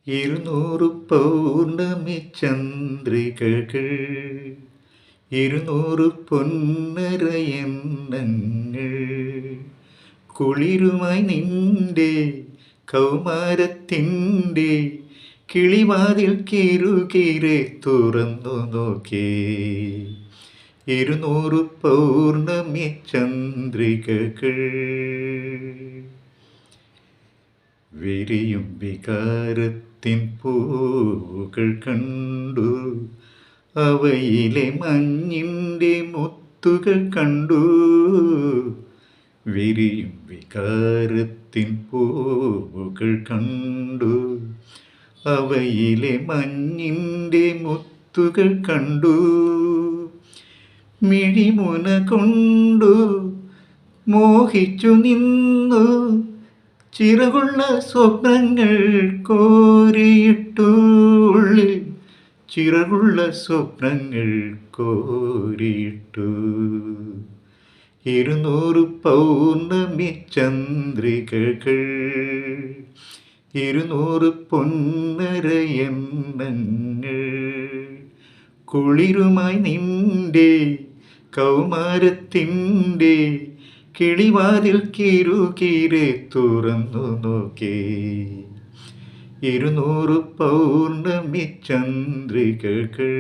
200 പൗർണമി ചന്ദ്രികകൾ, 200 പൊന്നരയന്നങ്ങൾ, കുളിരുമായി നിന്റെ കൗമാരത്തിൻ്റെ കിളിവാതിൽ കിറുകിരെ തുറന്നു നോക്കേ. 200 പൗർണമി ചന്ദ്രികകൾ. വിരിയും വികാരത്തിൻ പൂവുകൾ കണ്ടു, അവയിലെ മഞ്ഞിൻ്റെ മുത്തുകൾ കണ്ടു. വിരിയും വികാരത്തിൻ പൂവുകൾ കണ്ടു, അവയിലെ മഞ്ഞിൻ്റെ മുത്തുകൾ കണ്ടു. മിഴിമുന കൊണ്ടു മോഹിച്ചു നിന്നു, ചിറകുള്ള സ്വപ്നങ്ങൾ കോരിയിട്ടു ഉള്ളിൽ, ചിറകുള്ള സ്വപ്നങ്ങൾ കോരിയിട്ടു. 200 പൗർണമി ചന്ദ്രികകൾ, 200 പൊന്നരയന്നങ്ങൾ, കുളിരുമായി നിന്റെ കൗമാരത്തിൻ്റെ കിളിവാതിൽ കിറുകിരെ തുറന്നു നോക്കേ. 200 പൗർണമി ചന്ദ്രികകൾ.